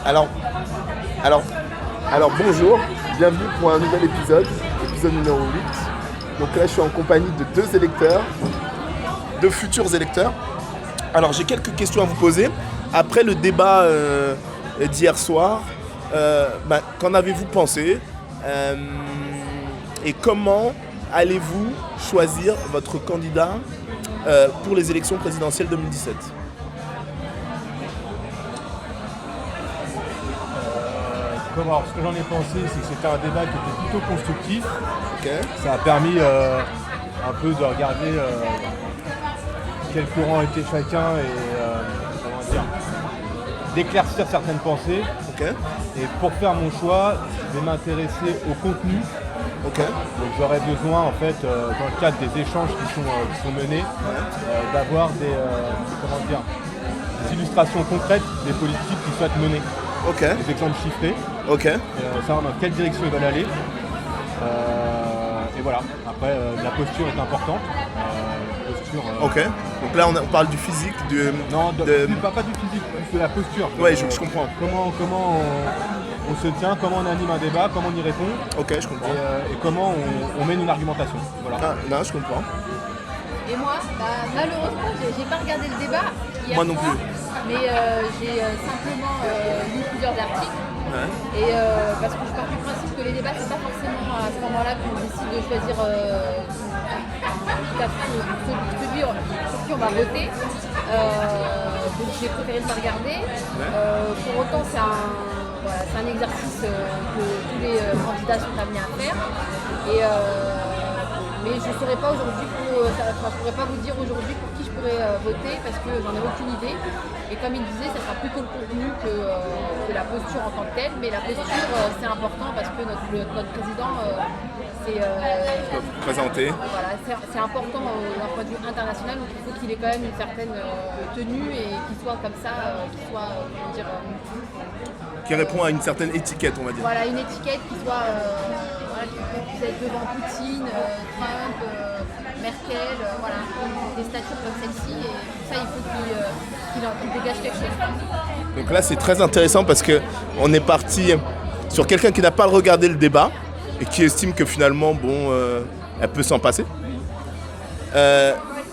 Alors, alors, alors bonjour, bienvenue pour un nouvel épisode numéro 8. Donc là, je suis en compagnie de deux futurs électeurs. Alors, j'ai quelques questions à vous poser. Après le débat d'hier soir, qu'en avez-vous pensé et comment allez-vous choisir votre candidat pour les élections présidentielles 2017 ? Alors, ce que j'en ai pensé, c'est que c'était un débat qui était plutôt constructif. Okay. Ça a permis un peu de regarder quel courant était chacun et d'éclaircir certaines pensées. Okay. Et pour faire mon choix, je vais m'intéresser au contenu. Okay. Donc j'aurais besoin, en fait, dans le cadre des échanges qui sont menés, d'avoir des illustrations concrètes des politiques qui souhaitent mener. Okay. Des exemples chiffrés. Okay. Savoir dans quelle direction ils veulent aller. Et voilà. Après, la posture est importante. Ok. Donc là, on parle du physique, pas du physique, de la posture. Ouais, je comprends. Comment on se tient, comment on anime un débat, comment on y répond. Ok, je comprends. Et comment on mène une argumentation. Voilà. Ah, non, je comprends. Et moi, malheureusement, j'ai pas regardé le débat hier moi non soir, plus. Mais j'ai simplement lu plusieurs articles. Ouais. Et parce que je pars du principe que les débats, c'est pas forcément à ce moment-là qu'on décide de choisir celui sur qui on va voter. Donc j'ai préféré ne pas regarder. Ouais. Pour autant, c'est un exercice que tous les candidats sont amenés à faire. Mais je ne saurais pas aujourd'hui je pourrais pas vous dire aujourd'hui pour qui je pourrais voter parce que j'en ai aucune idée. Et comme il disait, ça sera plutôt le contenu que la posture en tant que telle. Mais la posture, c'est important parce que notre président, c'est présenter. Voilà, c'est important d'un point de vue international. Donc il faut qu'il ait quand même une certaine tenue et qu'il soit comme ça, qui répond à une certaine étiquette, on va dire. Voilà, une étiquette qui soit qui puisse être devant Poutine, Trump, Merkel, voilà, des statures comme celle-ci. Et tout ça, il faut qu'il dégage quelque chose. Donc là, c'est très intéressant parce qu'on est parti sur quelqu'un qui n'a pas regardé le débat et qui estime que finalement, elle peut s'en passer.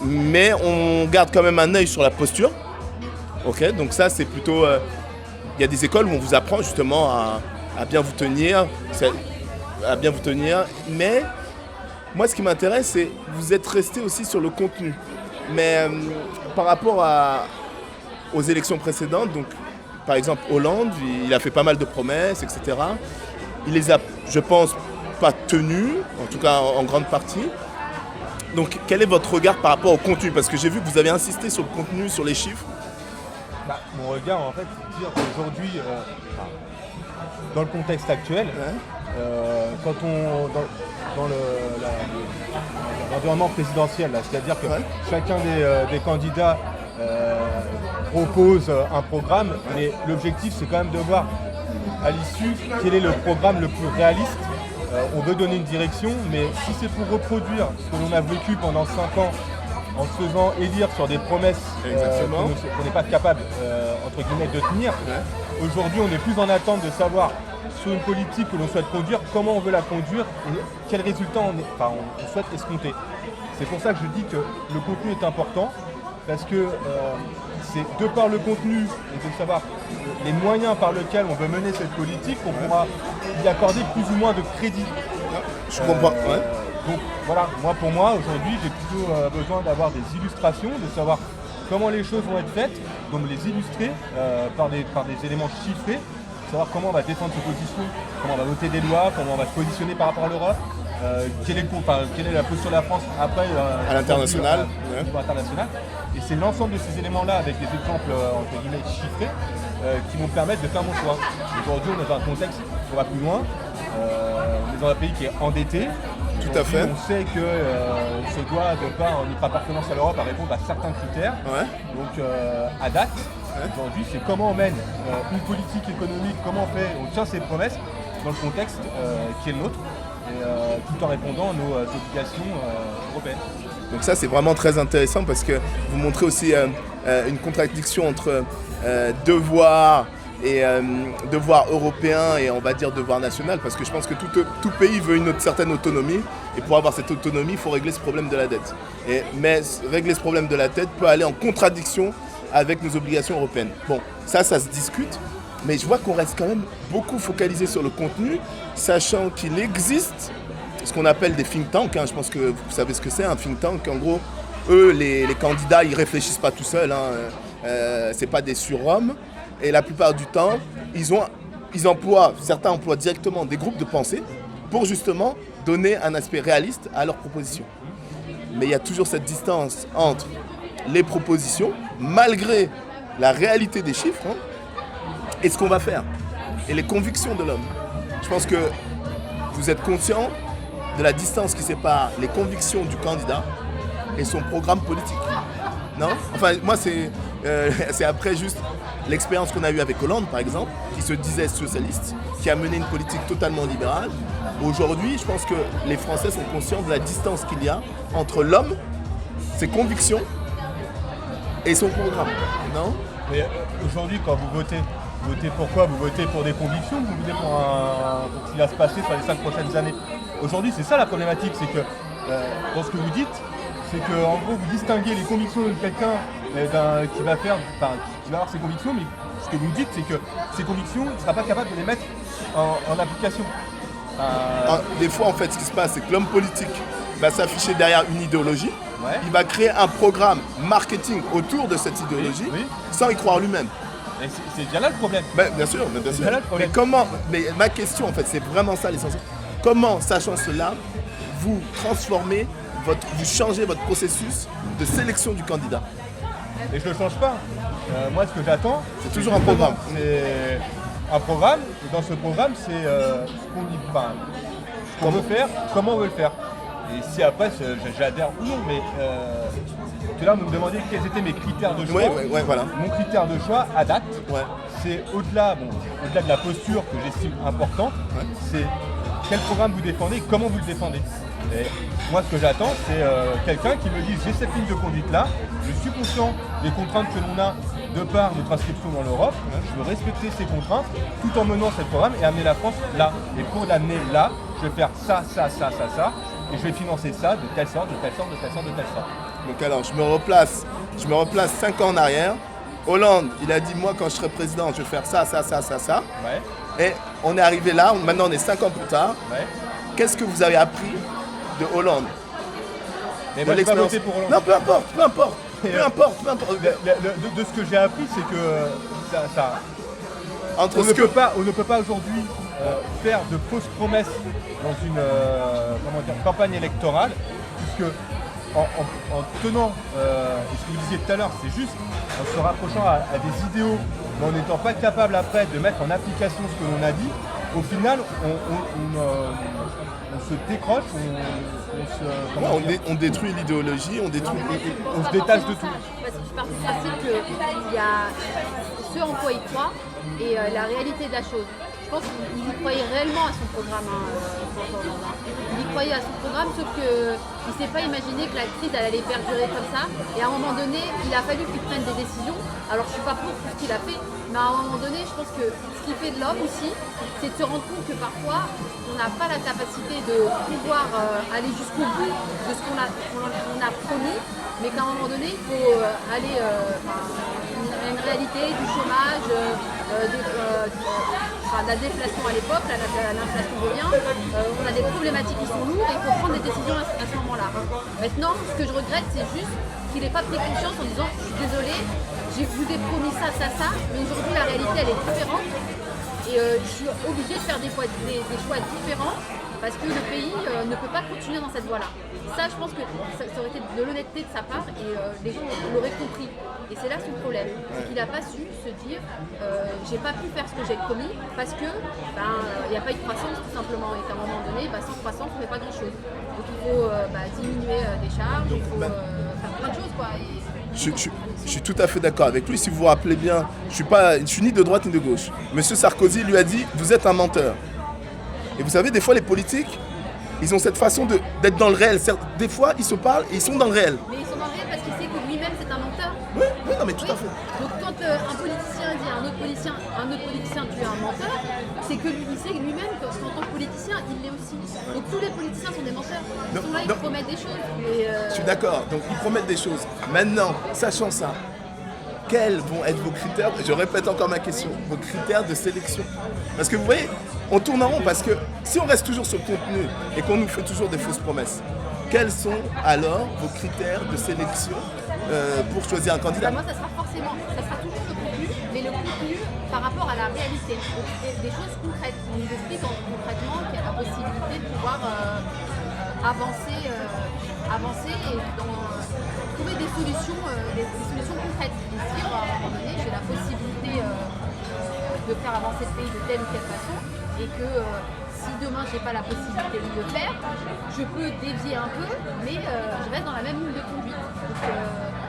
Mais on garde quand même un œil sur la posture. Ok, donc ça, c'est plutôt... Il y a des écoles où on vous apprend justement à bien vous tenir, mais moi ce qui m'intéresse c'est vous êtes resté aussi sur le contenu. Mais par rapport aux élections précédentes, donc par exemple Hollande, il a fait pas mal de promesses, etc. Il les a, je pense, pas tenues, en tout cas en grande partie. Donc quel est votre regard par rapport au contenu ? Parce que j'ai vu que vous avez insisté sur le contenu, sur les chiffres. Mon regard, en fait, c'est de dire qu'aujourd'hui, dans le contexte actuel, quand dans l'environnement présidentiel, là, c'est-à-dire que chacun des candidats propose un programme, mais l'objectif, c'est quand même de voir à l'issue quel est le programme le plus réaliste. On veut donner une direction, mais si c'est pour reproduire ce que l'on a vécu pendant 5 ans, en se faisant élire sur des promesses qu'on n'est pas capable, entre guillemets, de tenir. Ouais. Aujourd'hui, on est plus en attente de savoir, sur une politique que l'on souhaite conduire, comment on veut la conduire et quels résultats on souhaite escompter. C'est pour ça que je dis que le contenu est important, parce que c'est de par le contenu et de savoir les moyens par lesquels on veut mener cette politique qu'on pourra y accorder plus ou moins de crédit. Je comprends. Donc voilà, pour moi aujourd'hui j'ai plutôt besoin d'avoir des illustrations, de savoir comment les choses vont être faites, donc les illustrer par des éléments chiffrés, savoir comment on va défendre ses positions, comment on va voter des lois, comment on va se positionner par rapport à l'Europe, quelle est la posture de la France après à l'international. International. Et c'est l'ensemble de ces éléments-là avec des exemples entre guillemets chiffrés qui vont me permettre de faire mon choix. Aujourd'hui on est dans un contexte qui va plus loin, on est dans un pays qui est endetté. Tout à fait. On sait qu'on se doit, de par notre appartenance à l'Europe, à répondre à certains critères. Ouais. Donc, à date, aujourd'hui, c'est comment on mène une politique économique, comment on tient ses promesses dans le contexte qui est le nôtre, et, tout en répondant à nos obligations européennes. Donc ça, c'est vraiment très intéressant parce que vous montrez aussi une contradiction entre devoir et devoir européen et on va dire devoir national, parce que je pense que tout pays veut une certaine autonomie, et pour avoir cette autonomie, il faut régler ce problème de la dette. Mais régler ce problème de la dette peut aller en contradiction avec nos obligations européennes. Bon, ça se discute, mais je vois qu'on reste quand même beaucoup focalisé sur le contenu, sachant qu'il existe ce qu'on appelle des think tanks, je pense que vous savez ce que c'est un think tank. En gros, eux, les candidats, ils réfléchissent pas tout seuls, c'est pas des surhommes. Et la plupart du temps, certains emploient directement des groupes de pensée pour justement donner un aspect réaliste à leurs propositions. Mais il y a toujours cette distance entre les propositions, malgré la réalité des chiffres, et ce qu'on va faire, et les convictions de l'homme. Je pense que vous êtes conscient de la distance qui sépare les convictions du candidat et son programme politique. Non ? Enfin, moi, c'est après juste l'expérience qu'on a eue avec Hollande, par exemple, qui se disait socialiste, qui a mené une politique totalement libérale. Aujourd'hui, je pense que les Français sont conscients de la distance qu'il y a entre l'homme, ses convictions et son programme. Non ? Mais aujourd'hui, quand vous votez pourquoi ? Vous votez pour des convictions, vous votez pour ce qui va se passer sur les 5 prochaines années. Aujourd'hui, c'est ça la problématique, c'est que dans ce que vous dites, c'est que en gros vous distinguez les convictions de quelqu'un qui va avoir ses convictions, mais ce que vous dites, c'est que ces convictions, il ne sera pas capable de les mettre en application. Des fois, en fait, ce qui se passe, c'est que l'homme politique va s'afficher derrière une idéologie, il va créer un programme marketing autour de cette idéologie, sans y croire lui-même. C'est bien là le problème. Bien sûr. Mais comment ? Mais ma question, en fait, c'est vraiment ça l'essentiel. Comment, sachant cela, vous transformez, vous changez votre processus de sélection du candidat ? Et je ne le change pas. Moi, ce que j'attends, c'est toujours un programme. C'est un programme, et dans ce programme, c'est ce qu'on veut faire, comment on veut le faire. Et si après, j'adhère ou non, mais tout à l'heure, vous me demandiez quels étaient mes critères de choix. Voilà. Mon critère de choix, à date, c'est au-delà de la posture que j'estime importante, c'est quel programme vous défendez et comment vous le défendez. Et moi, ce que j'attends, c'est quelqu'un qui me dise j'ai cette ligne de conduite-là, je suis conscient des contraintes que l'on a de par notre inscription dans l'Europe, je veux respecter ces contraintes tout en menant ce programme et amener la France là. Et pour l'amener là, je vais faire ça, et je vais financer ça de telle sorte. Donc alors, je me replace 5 ans en arrière. Hollande, il a dit moi quand je serai président, je vais faire ça. Et on est arrivé là, maintenant on est 5 ans plus tard. Qu'est-ce que vous avez appris de Hollande ? Mais moi, je vais pas voter pour Hollande. Non, peu importe. De ce que j'ai appris, c'est que on ne peut pas aujourd'hui faire de fausses promesses dans une campagne électorale, puisque en tenant, et ce que vous disiez tout à l'heure, c'est juste en se rapprochant à des idéaux, mais en n'étant pas capable après de mettre en application ce que l'on a dit, au final, on se décroche, on détruit l'idéologie, on se détache de tout. Parce que je pars du principe qu'il y a ce en quoi il croit et la réalité de la chose. Je pense qu'il y croyait réellement à son programme, François Hollande. Il y croyait à son programme, sauf qu'il ne s'est pas imaginé que la crise allait perdurer comme ça. Et à un moment donné, il a fallu qu'il prenne des décisions. Alors je ne suis pas pour tout ce qu'il a fait, mais à un moment donné, je pense que ce qui fait de l'homme aussi, c'est de se rendre compte que parfois, on n'a pas la capacité de pouvoir aller jusqu'au bout de ce qu'on a promis, mais qu'à un moment donné, il faut aller à une réalité du chômage, de la déflation à l'époque, l'inflation revient, on a des problématiques qui sont lourdes et il faut prendre des décisions à ce moment-là. Maintenant, ce que je regrette, c'est juste qu'il n'ait pas pris conscience en disant « je suis désolé, je vous ai promis ça, mais aujourd'hui la réalité elle est différente et je suis obligée de faire des choix différents parce que le pays ne peut pas continuer dans cette voie-là. » Ça, je pense que ça aurait été de l'honnêteté de sa part et les gens l'auraient compris. Et c'est là son problème, c'est qu'il n'a pas su se dire j'ai pas pu faire ce que j'ai promis parce que il n'y a pas eu de croissance tout simplement et qu'à un moment donné, sans croissance on ne fait pas grand-chose. Donc il faut diminuer des charges, il faut faire plein de choses quoi. Je suis tout à fait d'accord avec lui. Si vous vous rappelez bien, je suis ni de droite ni de gauche. Monsieur Sarkozy lui a dit vous êtes un menteur. Et vous savez, des fois les politiques, ils ont cette façon d'être dans le réel. Des fois, ils se parlent et ils sont dans le réel. Mais ils sont dans le réel parce qu'il sait que lui-même c'est un menteur. Oui, non, mais tout à fait. Donc quand un politicien dit à un autre politicien un menteur, c'est que lui, il sait lui-même qu'en tant que politicien, il l'est aussi. Donc tous les politiciens sont des menteurs. Ils sont là, ils promettent des choses. Je suis d'accord, donc ils promettent des choses. Maintenant, sachant ça, quels vont être vos critères, je répète encore ma question, vos critères de sélection? Parce que vous voyez, on tourne en rond, parce que si on reste toujours sur le contenu et qu'on nous fait toujours des fausses promesses, quels sont alors vos critères de sélection pour choisir un candidat? Moi, ça sera toujours le contenu, mais le contenu par rapport à la réalité. Donc, des choses concrètes. On nous explique concrètement qu'il y a la possibilité de pouvoir avancer et trouver des solutions concrètes. Et dire, à un moment donné, j'ai la possibilité de faire avancer le pays de telle ou telle façon, et que si demain j'ai pas la possibilité de le faire, je peux dévier un peu, mais je reste dans la même ligne de conduite. Donc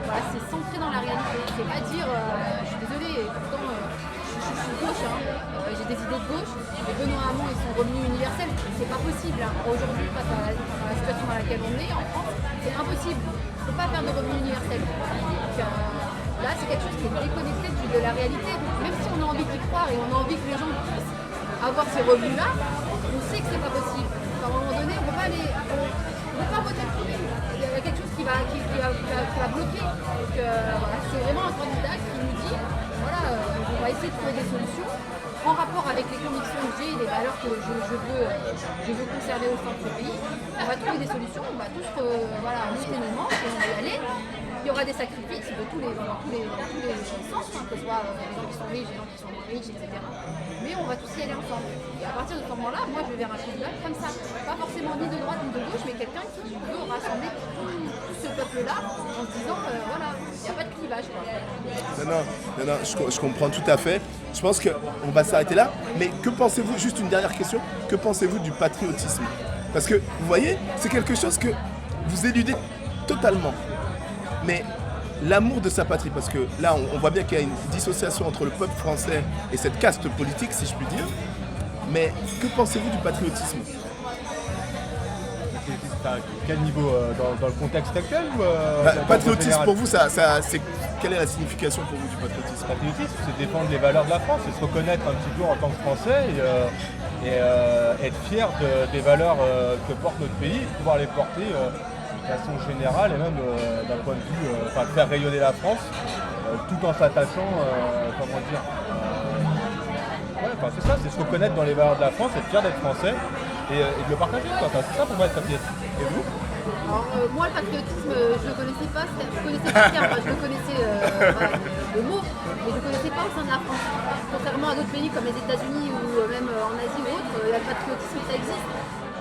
voilà, c'est centré dans la réalité. C'est pas dire, je suis désolée, pourtant je suis de gauche, j'ai des idées de gauche, et Benoît Hamon et son revenu universel, c'est pas possible. Aujourd'hui, face à la situation dans laquelle on est en France, c'est impossible. On peut pas faire de revenu universel. Donc, là, c'est quelque chose qui est déconnecté de la réalité. Donc, même si on a envie d'y croire et on a envie que les gens puissent avoir ces revenus-là, on sait que c'est pas possible. À un moment donné, on ne peut pas voter pour lui. Il y a quelque chose qui va bloquer. Donc voilà, c'est vraiment un candidat qui nous dit, voilà, on va essayer de trouver des solutions en rapport avec les convictions que j'ai et les valeurs que je veux conserver au sein de ce pays. On va trouver des solutions, on va tous monter nos manches et on va y aller. Il y aura des sacrifices dans tous les sens, que ce soit les gens qui sont riches, les gens qui sont moins riches, etc. Mais on va tous y aller ensemble. Et à partir de ce moment-là, moi je vais vers un candidat comme ça. Pas forcément ni de droite ni de gauche, mais quelqu'un qui veut rassembler tout ce peuple-là en se disant, voilà, il n'y a pas de clivage. Non, je comprends tout à fait. Je pense qu'on va s'arrêter là. Mais que pensez-vous, juste une dernière question, que pensez-vous du patriotisme? Parce que, vous voyez, c'est quelque chose que vous éludez totalement. Mais l'amour de sa patrie, parce que là, on voit bien qu'il y a une dissociation entre le peuple français et cette caste politique, si je puis dire. Mais que pensez-vous du patriotisme? À quel niveau dans le contexte actuel ou patriotisme, pour vous, quelle est la signification pour vous du patriotisme? Patriotisme, c'est défendre les valeurs de la France, c'est se reconnaître un petit peu en tant que Français et être fier des valeurs que porte notre pays, et pouvoir les porter de façon générale et même d'un point de vue, faire rayonner la France tout en s'attachant, c'est ça, c'est se reconnaître dans les valeurs de la France, être fier d'être français et de le partager. C'est ça pour moi être patriote. Et vous? Alors, moi, le patriotisme, je ne le connaissais pas, je connaissais le terme, je le connaissais le mot, mais je ne le connaissais pas au sein de la France. Contrairement à d'autres pays comme les États-Unis ou même en Asie ou autre, le patriotisme, ça existe.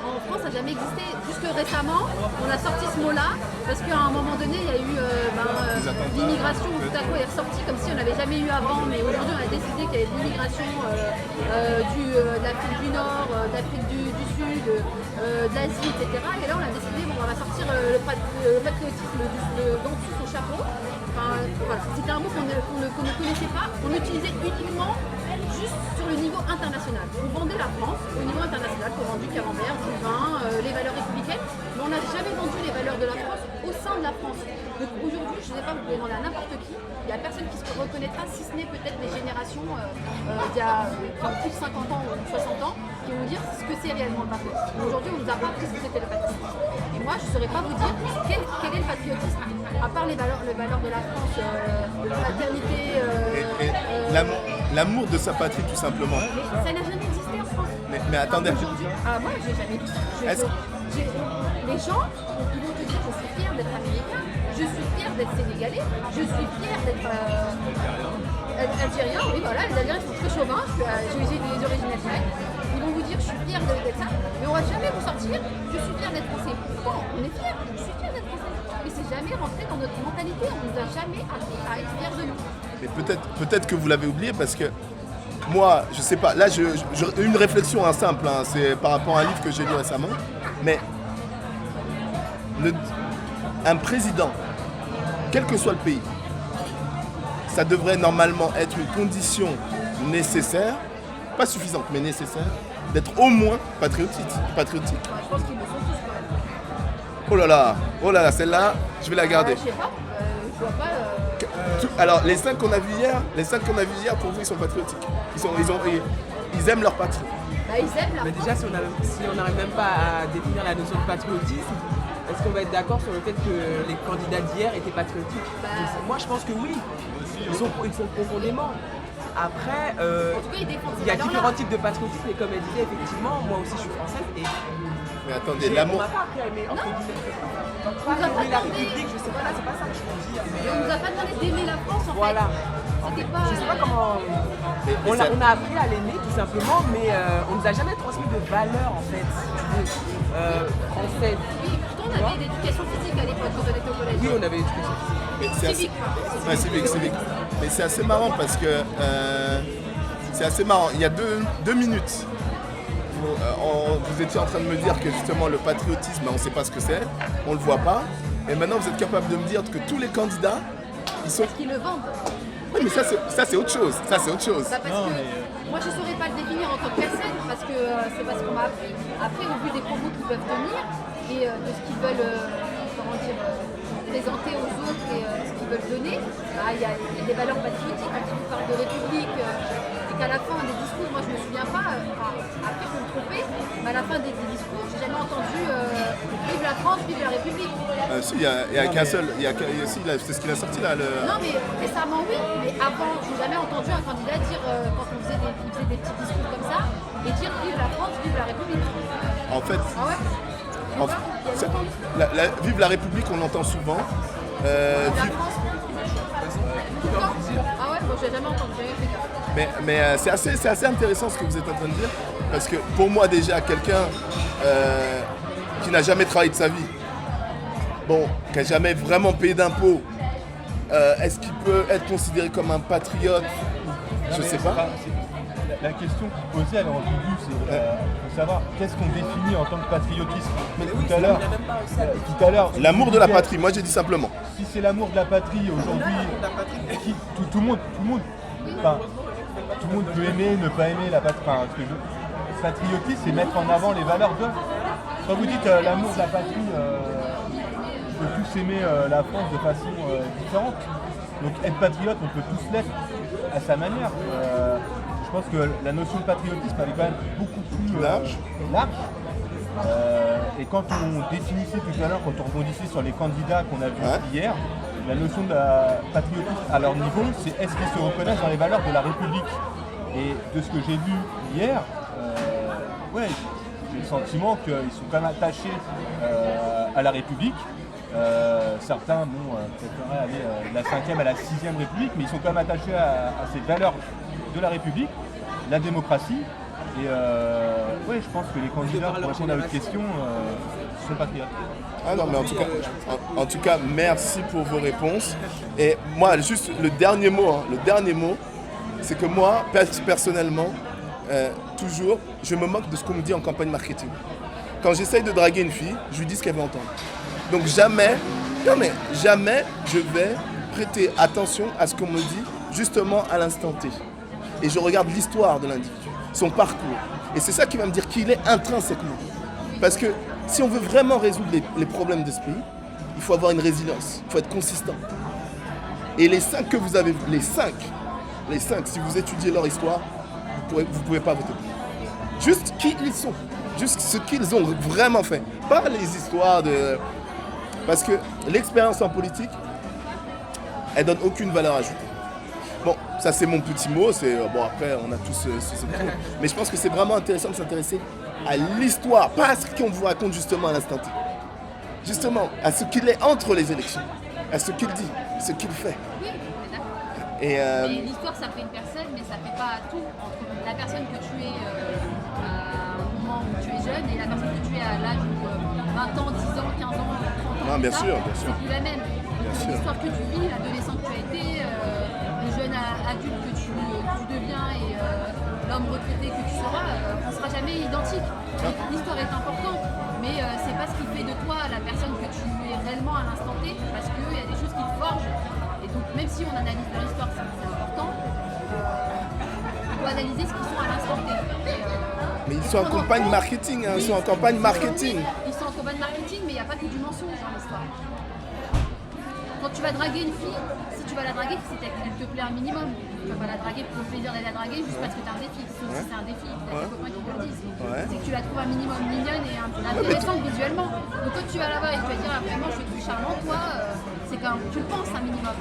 En France, ça n'a jamais existé. Jusque récemment, on a sorti ce mot-là parce qu'à un moment donné, il y a eu l'immigration où tout à coup est ressorti comme si on n'avait jamais eu avant. Mais aujourd'hui, on a décidé qu'il y avait de l'immigration de l'Afrique du Nord, de l'Afrique du Sud, de l'Asie, etc. Et là, on a décidé, on va sortir le patriotisme dans tout son chapeau. Voilà. C'était un mot qu'on ne connaissait pas, qu'on utilisait uniquement juste sur le niveau international. On vendait la France au niveau international pour vendre du camembert, du vin, les valeurs républicaines, mais on n'a jamais vendu les valeurs de la France au sein de la France. Donc aujourd'hui, je ne sais pas, vous pouvez demander à n'importe qui, il n'y a personne qui se reconnaîtra, si ce n'est peut-être les générations qui ont plus de 50 ans ou 60 ans, qui vont dire ce que c'est réellement le patriotisme. Aujourd'hui, on nous a pas appris ce que c'était le patriotisme. Et moi, je ne saurais pas vous dire quel est le patriotisme, à part les valeurs de la France, de la fraternité. L'amour de sa patrie, tout simplement. Mais ça n'a jamais existé en France. Mais attendez. Moi, j'ai jamais vu. Les gens, ils vont te dire, je suis fier d'être américain, je suis fier d'être sénégalais, je suis fier d'être algérien. Oui, voilà, les Algériens sont très chauvins, j'ai des origines algériennes. Ils vont vous dire, je suis fier d'être ça, mais on va jamais vous sortir, je suis fier d'être français. Pourquoi? On est fier, je suis fier d'être français. Mais c'est jamais rentré dans notre mentalité, on nous a jamais appris à être fiers de nous. Mais peut-être que vous l'avez oublié parce que moi, je sais pas, là, une réflexion simple, c'est par rapport à un livre que j'ai lu récemment, mais un président, quel que soit le pays, ça devrait normalement être une condition nécessaire, pas suffisante, mais nécessaire, d'être au moins patriotique. Je pense qu'ils le sont tous quand même. Oh là là, celle-là, je vais la garder. Je sais pas, je vois pas. Alors, les 5 qu'on a vus hier, pour vous, ils sont patriotiques. ils aiment leur patrie. Bah, ils aiment la Mais France. déjà, si on n'arrive même pas à définir la notion de patriotisme, est-ce qu'on va être d'accord sur le fait que les candidats d'hier étaient patriotiques? Moi, je pense que oui. Ils sont profondément. Après, En tout cas, ils défendent il y a ces valeurs-là. différents types de patriotisme, et comme elle disait, effectivement, moi aussi je suis française et Mais attendez, on l'amour. m'a pas appris à aimer, entre guillemets. On nous a Pas pas aimer la demandé. République, je sais pas, c'est pas ça que je veux dire. Mais Et on nous a pas demandé d'aimer la France en voilà. fait. C'était pas. Je sais pas comment. On a appris à l'aimer tout simplement, mais on nous a jamais transmis de valeurs en fait, si tu veux, françaises. Oui, pourtant on avait l'éducation physique à l'époque quand on était au collège. Oui, on avait éducation physique. Mais c'est assez... Civique. Ouais, civique. Mais c'est assez marrant parce que c'est assez marrant. Il y a deux minutes, vous étiez en train de me dire que justement le patriotisme, on ne sait pas ce que c'est, on ne le voit pas. Et maintenant vous êtes capable de me dire que tous les candidats, ils sont... Qu'ils le vendent. Oui, mais ça c'est autre chose. Ça c'est autre chose. Bah, parce Non, que mais, moi je saurais pas le définir en tant que personne parce que c'est pas ce qu'on m'a appris. Après au vu des propos qu'ils peuvent tenir et de ce qu'ils veulent présenter aux autres et ce qu'ils veulent donner, bah, il y a des valeurs patriotiques quand ils parlent de république et qu'à la fin des discours, moi je me souviens pas, après faut me tromper, mais à la fin des discours j'ai jamais entendu vive la France, vive la République. Si, il y a qu'un seul, c'est ce qu'il a sorti là. Non mais récemment oui, mais avant j'ai jamais entendu un candidat dire quand il faisait des petits discours comme ça et dire vive la France, vive la République. En fait, Ah ouais. Tu vois, il y a longtemps. vive la République, on l'entend souvent. La France. Tout le temps. Ah ouais, moi j'ai jamais entendu, j'ai jamais fait gaffe. Mais c'est assez intéressant ce que vous êtes en train de dire, parce que pour moi déjà, quelqu'un qui n'a jamais travaillé de sa vie, qui n'a jamais vraiment payé d'impôts, est-ce qu'il peut être considéré comme un patriote? Je sais pas. La question qui posait, elle est ambiguë, c'est faut savoir qu'est-ce qu'on définit en tant que patriotisme. Mais tout à l'heure, L'amour de la patrie, moi j'ai dit simplement. si c'est l'amour de la patrie aujourd'hui, tout le monde peut aimer, ne pas aimer la patrie. Enfin, patriotisme, c'est mettre en avant les valeurs de. Quand vous dites l'amour de la patrie, on peut tous aimer la France de façon différente. Donc être patriote, on peut tous l'être à sa manière. Je pense que la notion de patriotisme elle est quand même beaucoup plus large. Et quand on définissait tout à l'heure, quand on rebondissait sur les candidats qu'on a vus hier, la notion de patriotisme à leur niveau, c'est est-ce qu'ils se reconnaissent dans les valeurs de la République. Et de ce que j'ai vu hier, j'ai le sentiment qu'ils sont quand même attachés à la République. Certains préféraient aller de la 5e à la 6e République, mais ils sont quand même attachés à ces valeurs de la République, la démocratie. Et je pense que les candidats, pour répondre à votre question, sont patriotes. Ah non, mais en tout cas, merci pour vos réponses. Et moi, juste le dernier mot, c'est que moi, personnellement, toujours, je me moque de ce qu'on me dit en campagne marketing. Quand j'essaye de draguer une fille, je lui dis ce qu'elle veut entendre. Donc jamais je vais prêter attention à ce qu'on me dit justement à l'instant T. Et je regarde l'histoire de l'individu, son parcours. Et c'est ça qui va me dire qui il est intrinsèquement. Parce que si on veut vraiment résoudre les problèmes de ce pays, il faut avoir une résilience, il faut être consistant. Et les 5 que vous avez vus, les 5, si vous étudiez leur histoire, vous pouvez pas voter. Juste qui ils sont, juste ce qu'ils ont vraiment fait. Pas les histoires de... Parce que l'expérience en politique, elle donne aucune valeur ajoutée. Bon, ça c'est mon petit mot, après on a tous ce point. Mais je pense que c'est vraiment intéressant de s'intéresser à l'histoire, pas à ce qu'on vous raconte justement à l'instant T. Justement, à ce qu'il est entre les élections, à ce qu'il dit, ce qu'il fait. Oui, on est d'accord. Et Et l'histoire, ça fait une personne, mais ça fait pas tout. Entre la personne que tu es au moment où tu es jeune et la personne que tu es à l'âge où 20 ans, 10 ans, 15 ans, 30 ans. Non, bien plus sûr, tard, bien sûr. C'est plus la même. sûr. L'histoire que tu vis, l'adolescent que tu as été, le jeune adulte que tu deviens et l'homme retraité que tu seras, on ne sera jamais identique. L'histoire est importante, mais c'est pas ce qui fait de toi la personne que tu es réellement à l'instant T, parce qu'il y a des choses qui te forgent. Et donc, même si on analyse de l'histoire, c'est important, il faut analyser ce qu'ils sont à l'instant T. Mais ils sont en campagne marketing, ils sont en campagne marketing. Ils sont en campagne marketing, mais il n'y a pas que du mensonge dans l'histoire. Quand tu vas draguer une fille, si tu vas la draguer, c'est qu'elle te plaît un minimum. tu vas pas la draguer pour le plaisir d'être draguée juste parce que t'as un défi. Sauf si c'est un défi, il y a des copains qui te le disent. C'est que tu la trouves un minimum mignonne et intéressante visuellement. Donc quand tu vas là-bas et tu vas dire ah, vraiment je suis tout charmant, toi, c'est quand tu le penses un minimum.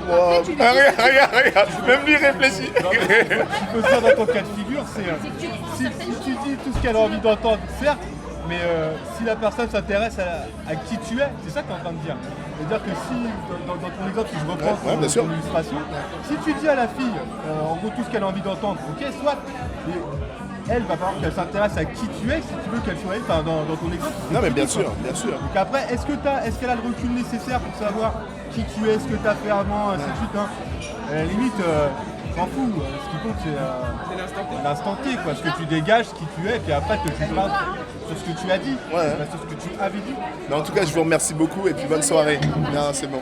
Après, tu lui dis, Regarde, même lui réfléchit. Tu peux ça dans ton cas de figure, c'est c'est que tu prends si certaines tu choses. dis tout ce qu'elle a envie d'entendre, certes, mais si la personne s'intéresse à qui tu es, c'est ça que tu es en train de dire. C'est-à-dire que si, dans ton exemple, si je reprends Ouais, bien sûr. ton illustration, si tu dis à la fille, en gros, tout ce qu'elle a envie d'entendre, ok, soit, mais elle va falloir qu'elle s'intéresse à qui tu es, si tu veux qu'elle soit elle, dans ton exemple. Non, mais bien c'est sûr, bien sûr. Donc après, est-ce qu'elle a le recul nécessaire pour savoir qui tu es, ce que tu as fait avant, ainsi de suite, hein. À la limite, s'en fout. Ce qui compte, C'est l'instant T. l'instant T, quoi. Ce que tu dégages, ce qui tu es, puis après, te jugera sur ce que tu as dit, Ouais. pas sur ce que tu avais dit. Mais en tout cas, je vous remercie beaucoup et puis bonne soirée. Non, c'est bon.